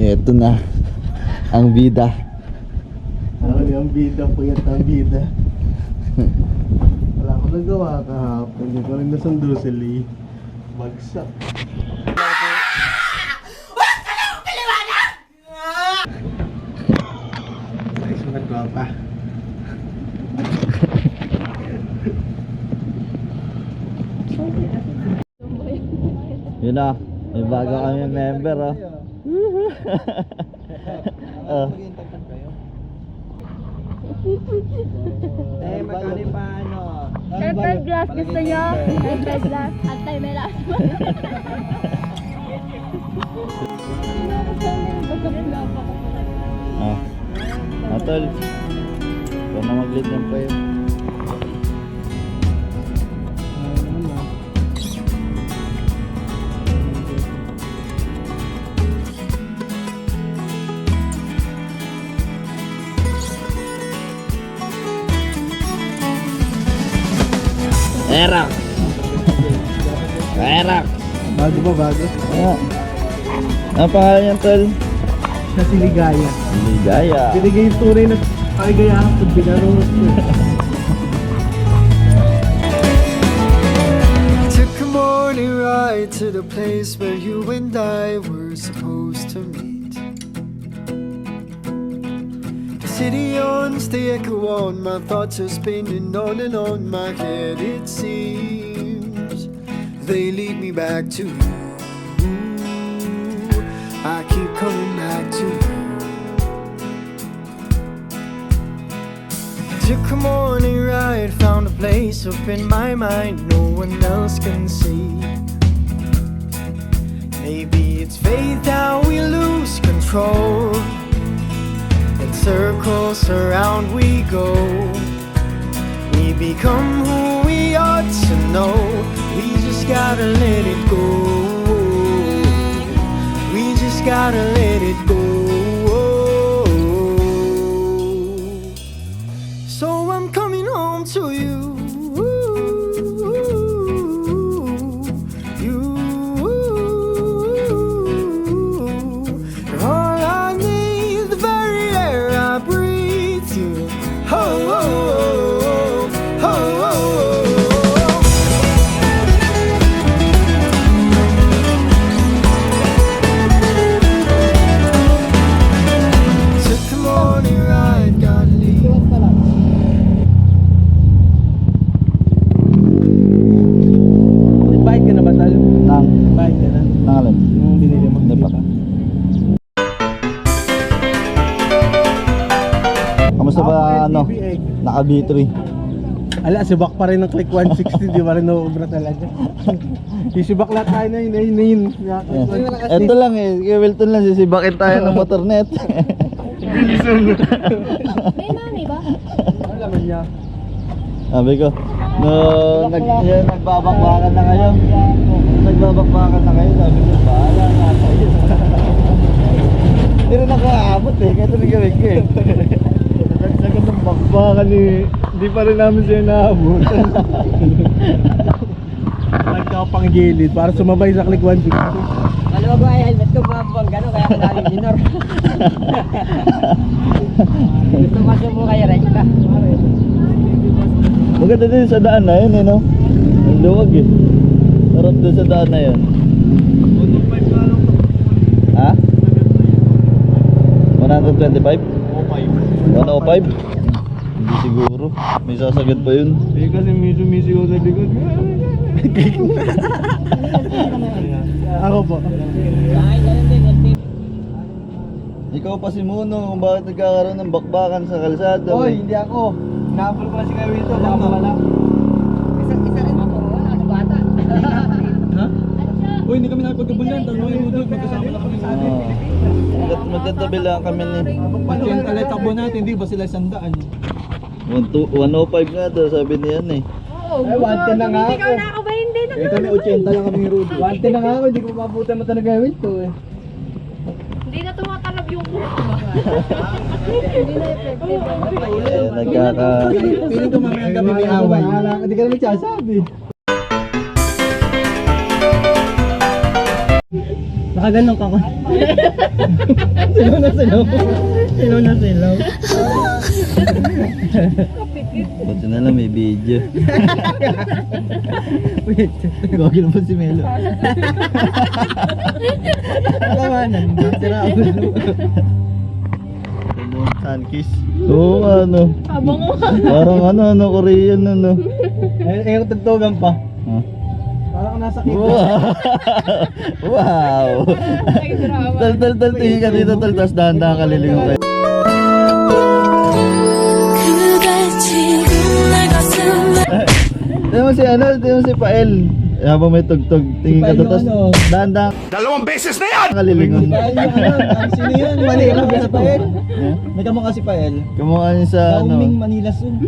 Eto na ang bida. Ang bida po yan, ang bida. Wala akong nagawa kahapon. Hindi ko rin nasundo si Lee. Bagsak. Nice mga tropa. Yun na, may bago kami member oh. Oh. Magkano pa ano? Tempered glass gusto nyo? Tempered glass. Anti-melas. Ah. Atol. Ikaw na mag-lead ng payo. Erak. Erak. Bago ba bago? Ah. Ang pangalan niyan, tol? Siya si Ligaya. Ligaya. Binigay yung tunay na kaligayahan pag binarungot ko. Took a morning ride to the place where you and I were supposed to meet. The city owns the echo on, my thoughts are spinning on and on my head. It seems they lead me back to you. I keep coming back to you. Took a morning ride, found a place up in my mind no one else can see. Maybe it's fate that we lose control, in circles around we go. We become who we ought to know. We just gotta let it go. We just gotta let it go. So I'm coming home to you. You're all I need, the very air I breathe. You. Oh, oh, oh, oh, oh, oh. Took the morning ride, gotta leave. Nag-bite ka na ba, Tal? Nang. Bite ka na. Nangalan. Nung binili mo. Hindi pa. Kamusta ba ano? Naka B3. Ala, subak pa rin ng Click 160, di ba rin nauubra talaga. Isubak lahat tayo na yun. Ito lang eh, kay Wilton lang sisibakin tayo ng motor net. May mami ba? Ano laman niya? Sabi ko, nagbabakbakan na kayo. Nagbabakbakan na kayo, sabi ko, bahala na kayo. Hindi rin ako aabot eh, kaya tumigawin ko eh. Nagsagan ng bakbakan eh. Hindi pa rin namin siya naabot. Nagkapang gilid para sumabay sa Click 160. Alam mo ba, helmet ko bumabang gano'n kaya ako laging minor. Gusto kasi mo kaya rekta. Maganda din sa daan na yun eh, no? Ang luwag eh. Sarap din sa daan na yun. Ha? 125? 105? Hindi siguro. May sasagad pa yun. Eh kasi misi ko sa likod. Ako po. Ikaw pa si Muno kung bakit nagkakaroon ng bakbakan sa kalsada. Oy, hindi ako. Naapol ko lang si Kuya Wilton. Ako wala. Isa rin ako, wala ano bata. Ha? Uy, hindi kami nakipagkabulan. Tanong yung udod. Magkasama lang kami sa atin. Magkatabi lang kami ni Pagyan talay takbo natin, di ba sila 100? 105 nga daw, sabi niyan eh. Oo. Ay, 110 na nga Ikaw ako. na ako ba hindi? Eh kami 80 lang kami ni Rudy. 110 na nga ako, hindi ko mabutan mo talaga yung ito eh. Hindi na tumatalab yung kuha. Hindi na effective. Nagkaka... Piling ko mamayang gabi may away. Hindi ka na nagsasabi. Nakaganong ka ko. Silaw na silaw. Silaw na silaw. Buti na lang may video. Gagawin naman si Melo. Pagawanan mo. Sira ulo. Sunkiss. Oo, ano. Abang mo. Parang ano, Korean ano. Ayun, tagtugan pa. Huh? Parang nasa kita. Wow! Tal, tingin ka dito, tal, tapos dahan-dahan ka lilingon kayo. Tingnan mo si ano, tingnan mo si Pael. Habang may tugtog, tingin ka dito, tapos dahan-dahan. 2 beses na yan! Kalilingon. Sino yun? Manila ba sa Pael? May kamukha si Pael. Kamukha niya sa ano. Nauming Manila soon.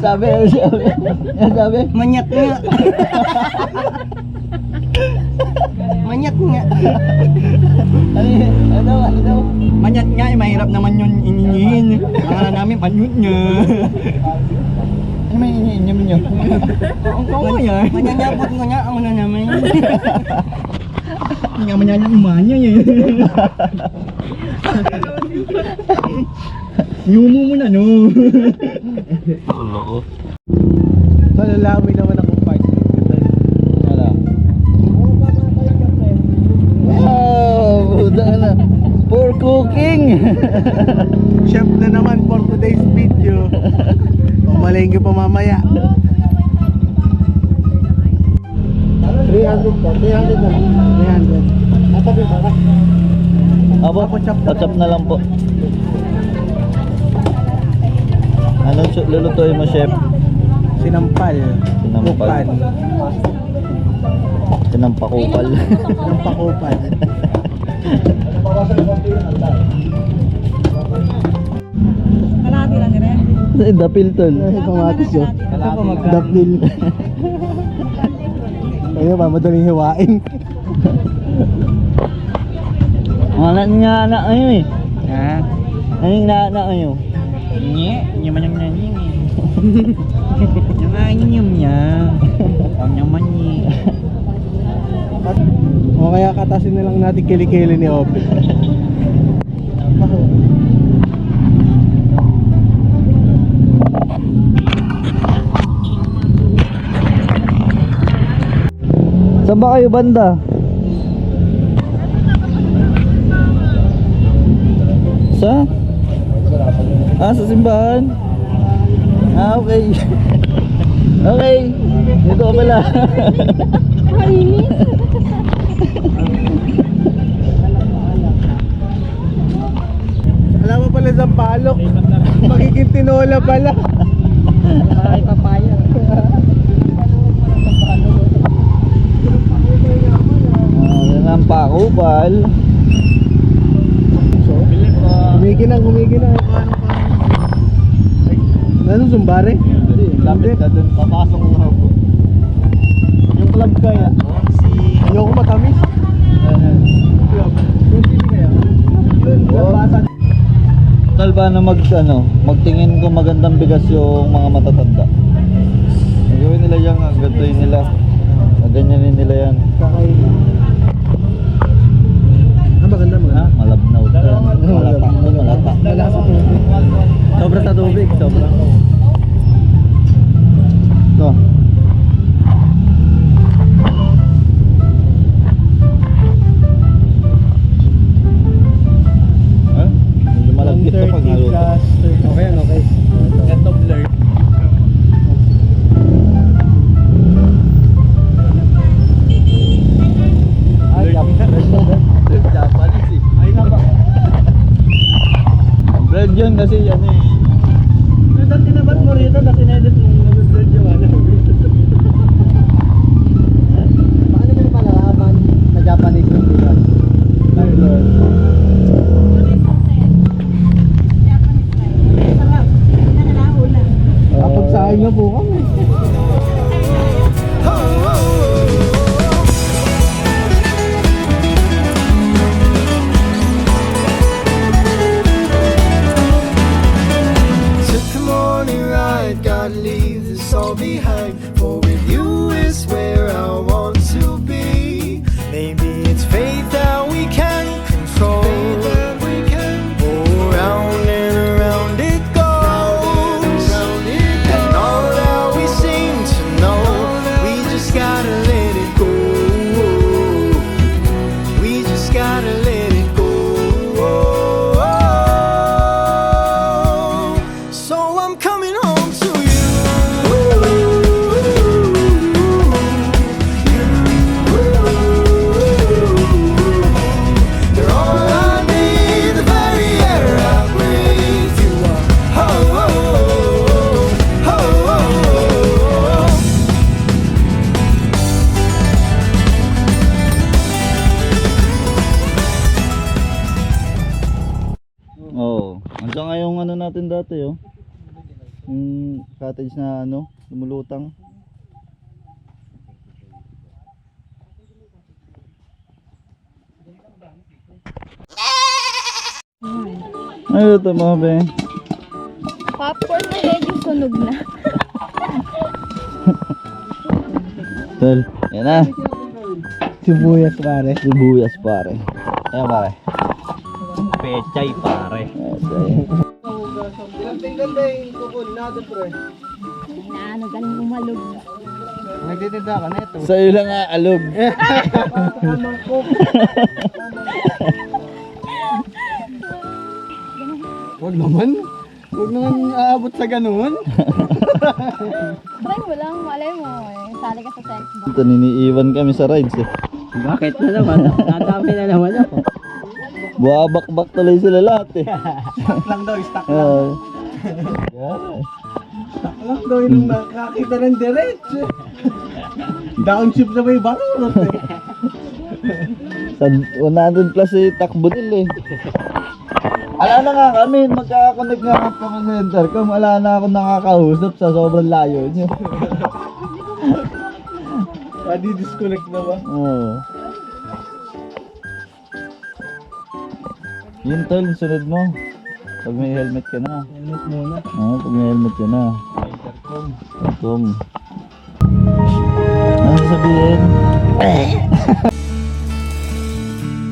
Sabi. Manyat nga. Manyat nga. Ano daw? Manyat nga, mahirap naman yun ininyin. Pangalan namin, manyut nga. Ano may iniinyam nyo? Ang kawo yan. Manyanyapot ko nga, ang una namin. Nga manyanyang umanya yun. Nyumo mo na, no? Ulo ko. Malalawi naman ako part. Ano? Wow! Buda na. For cooking! Chef na naman for today's video. Pamalengke pa mamaya. 300 po. 300 na. 300. Atabi para. Abo, pachap na lang po. Anong lulutuin mo, chef? Sinampal. Sinampal. Kupan. Sinampakupal. Sinampakupan. Kalahati lang nila. Dapil tol. Kamatis yun. Kalahati. Dapil. Ayun ba, madaling hiwain. Anak nga anak ayo eh. Ha? Anong na ayo? Nye, nyaman yung nanying eh. Nangangin niya. Ang nyaman niya. O kaya katasin na lang natin kilikili ni Ope. Saan ba kayo banda? Sa? Sa simbahan? Okay. Okay. Dito ka pala. Malinis. Alam mo pala sa palok. Magiging tinola pala. Ay, papaya. Yan ang pakupal. Kumikinang. Ano, sumbare? Lapit ka dun. Papasok mo ako. Yung club kaya. Ayoko matamis. Tal ba na magtingin kung magandang bigas yung mga matatanda. Gawin nila yan, gantuin nila. Ganyanin nila yan. Kakainin. Maganda mo. Ha? Malabnaw. Malata. Malasa tubig. Sobra sa tubig, sobra. Ito. Ha? Medyo malagkit to pag naluto. Okay yan, okay. Ito blur. Ay, Japanese eh. Ay na ba? Bread yun kasi yan eh. Dati tinabat mo rito na sinedit mo nag-blur yung ano. Paano mo malalaman na Japanese yung bigas? Kapag saan nyo po kami. Took the morning ride, gotta leave this all behind. For with you is where I want to be. Maybe it's fate that we can't control. Oh, round and around it goes. And all that we seem to know, we just gotta let it go. We just gotta let it go. So I'm coming home to you. You're all I need, the very air I breathe. You are. Oh, oh, oh, oh, oh. Oo. Andiyan nga yung ano natin dati, oh. Yung cottage na ano, lumulutang. Ay, ito mga be. Popcorn na medyo sunog na. Tol, yan na. Sibuyas pare. Sibuyas pare. Ayan pare. Pechay pare. Ilang tinggal na yung kukul natin pre. Ano, galing umalog. Nagtitinda ka na ito. Sa'yo lang nga alog. Huwag naman. Huwag naman aabot sa ganun. Try mo lang, malay mo eh. Sali ka sa sex box. Ito, niniiwan kami sa rides eh. Bakit na naman? Tatami na naman ako. Buwabak-bak tuloy sila lahat eh. Stock lang daw, stock lang. Oo. Yan. Stock lang daw yung nakakita ng diretso. Downshift na may barurot eh. Sa 100 plus eh, takbo nila eh. Ala na nga kami, magkakakonect nga kami sa intercom. Ala na ako nakakausap sa sobrang layo nyo. Disconnect na ba? Oo. Yun tol, sunod mo. Pag may helmet ka na. Helmet muna. Oo, pag may helmet ka na. Intercom. Ano sasabihin?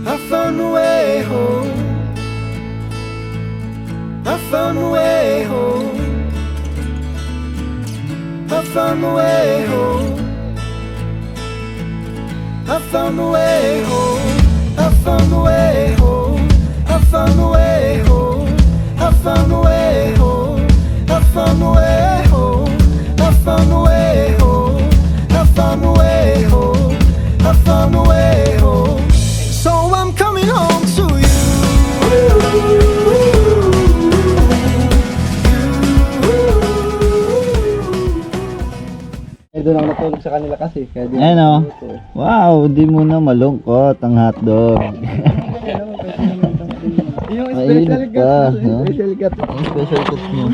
I found a way home. I found a way home. I found a way home. I found a way home. I found a way home. I found a way home. I found a way home. I found a way home. I found a way home. I found a way home. I found a way home. So I'm coming home to you. Eh, doon ako natulog sa kanila kasi. Kaya di Ayan o. Wow, hindi mo na malungkot ang hotdog. Yung Mainit pa, no? special cut. Ang special cut nyo.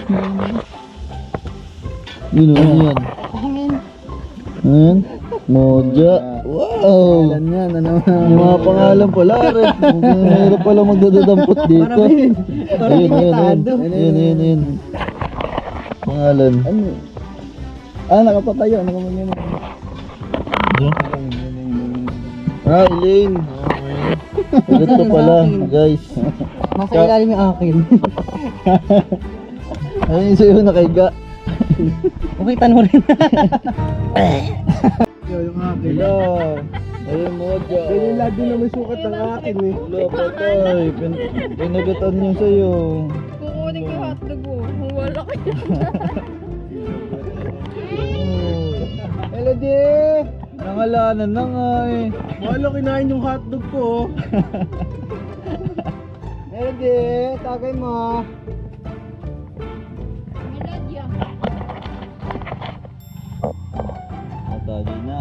Yun o, ano yan? Ayan. Moja. Wow! Alam yan, ano? Yung mga pangalan pala, rin. Mayroon pala magdadadampot dito. Ayun, ayun, ayun. Ayun. Pangalan. Ano? Ah, nakapatayo. Nakamagyan na. Ah, Elaine. Ito pala, guys. Nasa ilalim yung akin. Ayun sa'yo nakaiga. Ukitan mo rin. Yung akin. Hello. Ayun, Moja. Ganyan lagi na may sukat ng akin eh. Hello, patay. Pinagatan niyo sa'yo. Kukunin ko yung hotdog mo. Wala kayo. Hello, D! Nangalanan na nga eh. Wala kinain yung hotdog ko. Hello, D! Tagay mo. Miladya. Matagi na.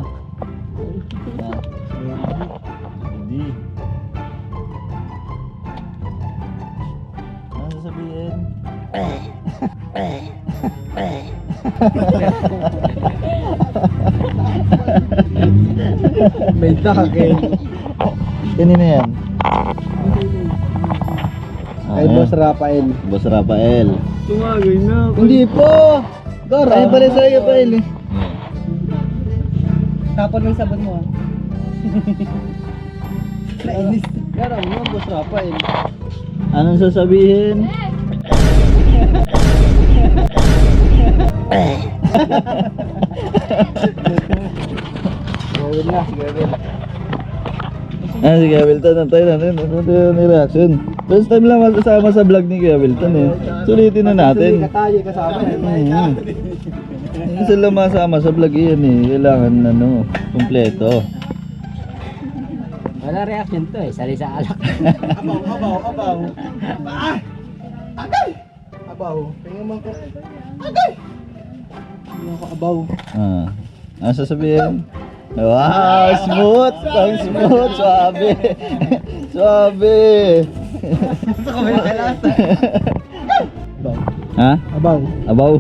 Yan. Hindi. Ano sasabihin? May takil. Kanina yan? Ay, Boss Rafael. Boss Rafael. Tumagay na. Hindi po! Goro. Ayun pala sa'yo pa eh. Tapon mo yung sabon mo. Nainis. Goro mo, boss Rafael. Anong sasabihin? Gawin na, si Gawin. Sige, Wilton, antayin natin. Ano yung reaction? First time lang kasama sa vlog ni Kuya Wilton eh. Sulitin na natin. Katayo kasama eh. Hindi sila masama sa vlog yan eh. Kailangan kumpleto. Wala reaction to eh, sali sa alak. Abaw. Agay! Abaw. Tingnan mo ko. Agay! Tingnan ko abaw. Ano sasabihin? Wow, smooth! Ang smooth! Suabe! Suabe! Sa kamay na lasa. Abaw. Ha? Abaw. Abaw?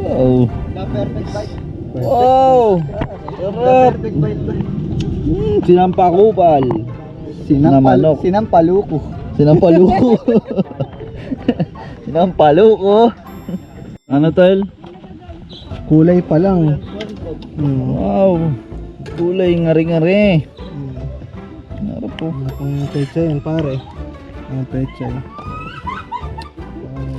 Wow! Na perfect bite. Wow! Sarap! Perfect bite. Sinampakupal! Na manok. Sinampaluko. Sinampaluko! Sinampaluko! Ano tol? Kulay pa lang. Wow! Kulay ngari-ngari! Narap po. Ano pang pecha yan pare? Ang pecha.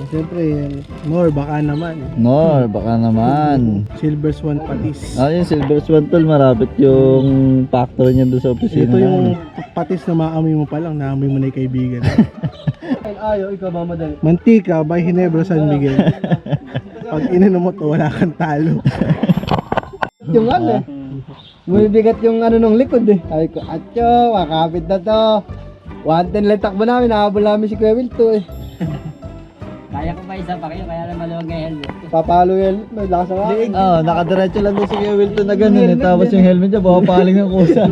Siyempre, more baka naman. Nor, baka naman. Silver Swan patis. Yung Silver Swan tol, marapit yung factory niya doon sa opisina. Ito yung patis na maamoy mo pa lang, naamoy mo na yung kaibigan. Ayaw, ikaw mamadali. Mantika by Ginebra San Miguel. Pag ininom mo to, wala kang talo. Yung ano eh. Bumibigat yung ano nung likod eh. Sabi ko, atyo, makapit na to. 110 lang takbo namin, nahabol namin si Kuya Will to eh. Kaya ko pa isa pa kayo, kaya lang maluwag ng helmet. Papalo yung helmet, may lakas ang akin. Nakadiretso lang doon si Kuya Wilton na ganun eh. Tapos yung helmet niya, papaling ng kusa.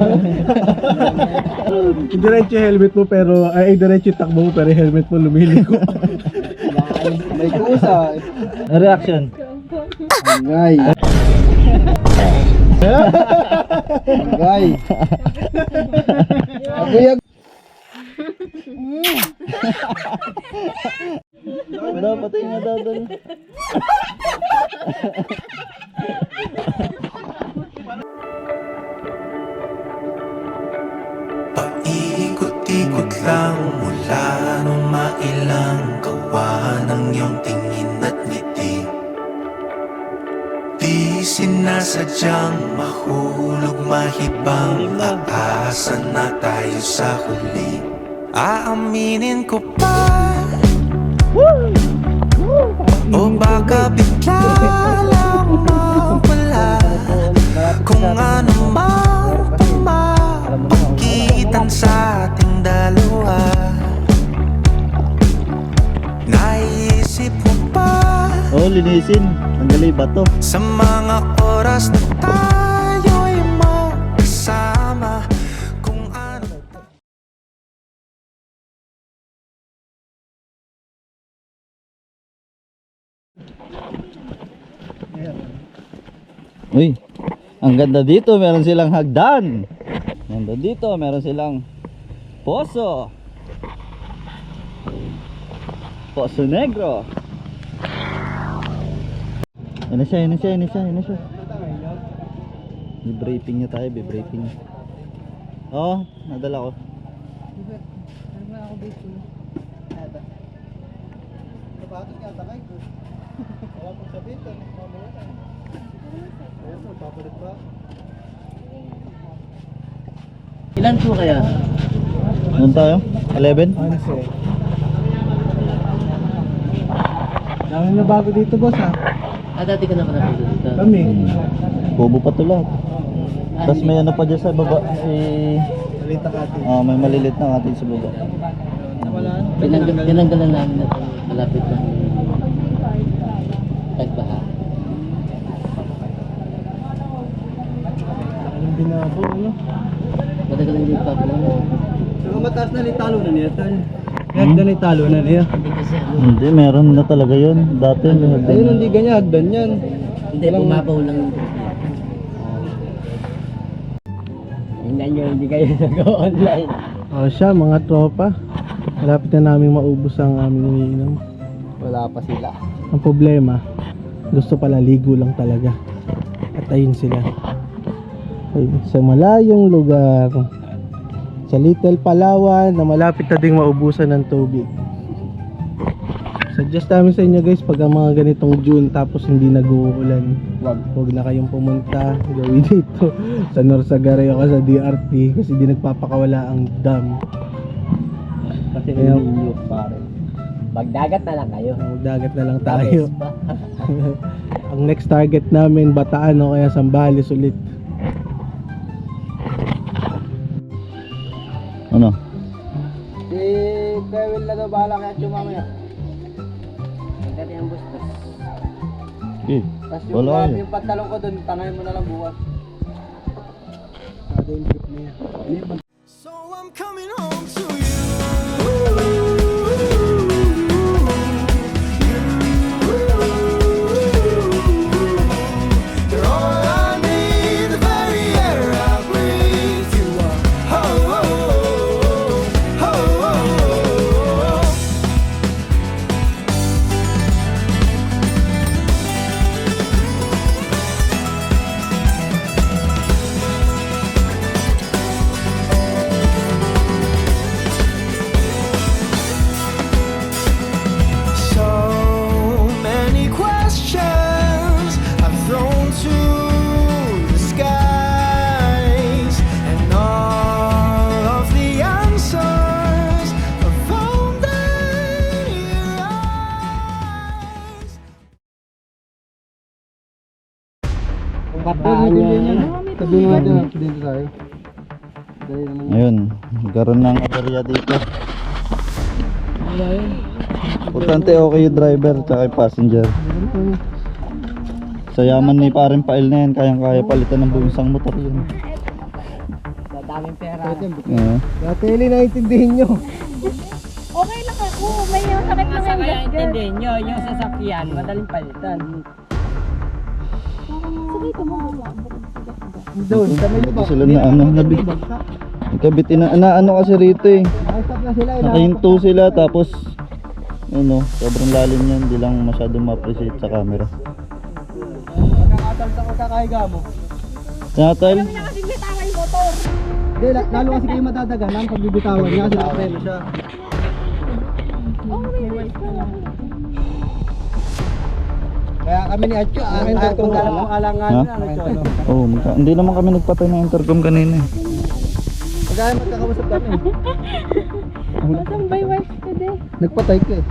Diretso yung helmet mo pero, diretso yung takbo mo pero yung helmet mo lumiliko. May kusa eh. Reaction? Ngay. Ngay. Abuyag. Dapat yung nadadal. Paikot-ikot lang mula nung mailang gawa ng iyong tingin at ngiti. Di sinasadyang mahulog mahibang, aasa na tayo sa huli. Aaminin ko pa, o baka bigla lang mawala kung ano mang pumapagitan sa ating dalawa. Naisip mo ba Linisin. Tanggalay bato. sa mga oras na tayo'y magkasama kung ano. Uy, ang ganda dito. Meron silang hagdan. Ganda dito. Meron silang poso. Poso Negro. Yan na siya. Bibriefing niya tayo. Oo, nadala ko. Sapatos nga, takay ko. Wala pong sabihin to. Mamaya na. Ayan mo, papalit ba? Ilan po kaya? Doon tayo? 11? Dami na bago dito boss ha. Dati ka naman na dito. Kami. Bobo pa to lahat. Tapos may ano pa dyan sa baba. Malita kati. May malilit na atin sa baba. Pinanggalan namin na ito. Malapit lang. Tagbaha. Anong binabo ano? Matagal na dito pa po. Saka mataas na yung talo na niya, tol. Hagdan na yung talo na niya. Hindi kasi ano. Hindi, meron na talaga yun. Dati may hagdan Ayun, na. hindi ganyan, hagdan yan. Hindi, bumabaw lang yung problema. Tingnan nyo, hindi kayo nag-online. Oh siya mga tropa. Malapit na namin maubos ang aming iniinom. Wala pa sila. Ang problema, gusto pala ligo lang talaga. At ayun sila. Ayun, sa malayong lugar. Sa Little Palawan na malapit na ding maubusan ng tubig. Suggest namin sa inyo guys, pag ang mga ganitong June tapos hindi nag-uulan, wag na kayong pumunta. Gawin dito sa Norsagaray o sa DRT kasi di nagpapakawala ang dam. Kasi Kaya- ninyo pare. Magdagat na lang kayo. Magdagat na lang tayo. Ang next target namin, Bataan o kaya Sambales ulit. Ano? Si Kevin na daw bahala kaya mamaya. Dati ang bustos. Eh, Tapos wala yun. yung pantalon ko dun, tanayin mo na lang bukas. So I'm coming home to you. You're all I need, the very air I breathe. You are. Oh, oh, oh, oh, oh, oh. So many questions I've thrown to the skies, and all of the answers are found in your eyes. Bataan yan. Sabi nga natin, aksidente tayo. Dali naman. Ayun, nagkaroon ng aberya dito. Importante okay yung driver tsaka yung passenger. Sa yaman ni paring pail na yan, kayang-kaya palitan ng buong isang motor yun. Sa daming pera. Dati Eli, naiintindihin nyo. Okay lang ako. May yung sakit lang Nasa yung kaya gasgas. intindihin nyo, yung sasakyan, madaling palitan. Sakay ko mo. Doon, sa may Hindi sila na ano, nagkabit na ano kasi rito eh. Stop na sila. Nakahinto sila tapos ano, sobrang lalim yan, hindi lang masyadong ma-appreciate sa camera. Magkakatalta ko kakahiga mo. Natal, Kami na kasi bitawan yung motor. Hindi, lalo kasi kayo matadaga ng pagbibitawan. Nga sila preno siya. Oh, may rice ka lang. Kaya kami ni Acho, ang intercom na lang alangan Ha? na. oh, hindi naman kami nagpatay ng intercom kanina eh. Kaya magkakausap kami. Masang by wife ka din. Nagpatay ka eh.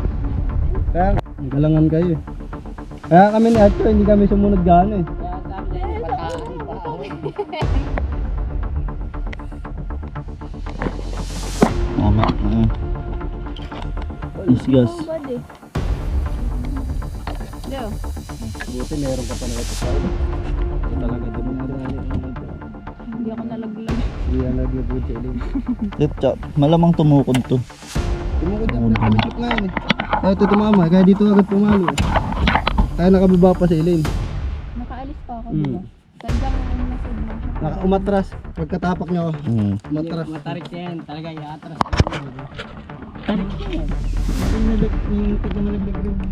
Kaya galangan kayo eh. Kaya kami ni Acho, hindi kami sumunod gaano eh. Kaya sabi nyo, bataan pa. Tama. Isgas. Oh, body. Yo. Buti meron ka pa na ito sa ulo. Ito talaga din mo Hindi ako nalaglag. Hindi yan naglabuti ulit. Malamang tumukod to. Tumukod yan, nakabitip nga yan eh. Kaya ito tumama, kaya dito agad pumalo eh. Kaya nakababa pa si Elaine. Nakaalis pa ako, di ba? Sandang yung nasod mo. Umatras, pagkatapak niya ako. Umatras. Matarik yan, talaga iatras.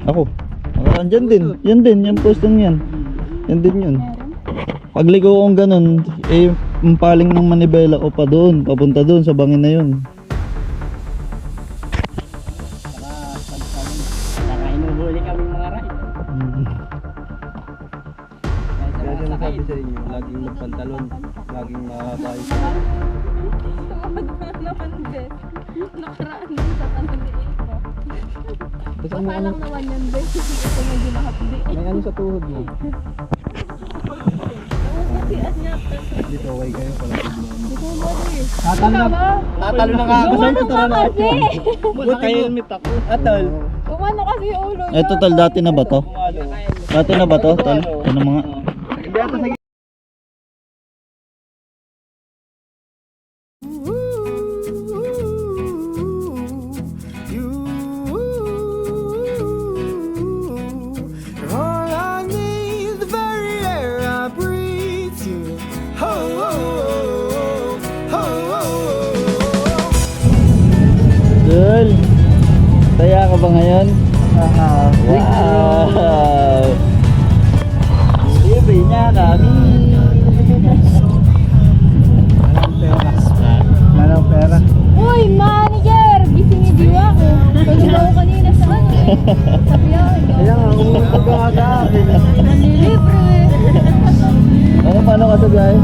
Ako. Andyan din. Yan din, yung postong yan. Yan din yun. Pagligo kong ganun, eh, yung paling ng manibela ko pa doon, papunta doon sa bangin na yun. Saka inuhuli kami mga ride. Kaya sinasabi sa inyo, laging magpantalon, laging mahaba yung Tumawad ka naman, Bes. Nakaraan din sa tanong ni Iko. Baka lang naman yun, Bes. Hindi ito medyo mahapdi. May ano sa tuhod mo. Kasi at niya. Dito okay kayo pala. Hindi ko body. Tatalo na nga ako sa ito na Kasi. Naka-helmet ako. Atol. Umano kasi yung ulo niya. Eto tal, dati na ba to? Dati na ba to, tal? Ano mga? You're all I need, the very air I breathe. You. Oh, oh, oh, oh, oh, oh. Tal! Masaya ka ba ngayon? Wow! Libre niya kami. Walang pera. Uy, manager! Gising ni Diwa ko. Tulog ako kanina sa ano. Sabi ako, Kaya nga, umutog ka nga sa akin. manlilibre. Ano, paano ka sa biyahe?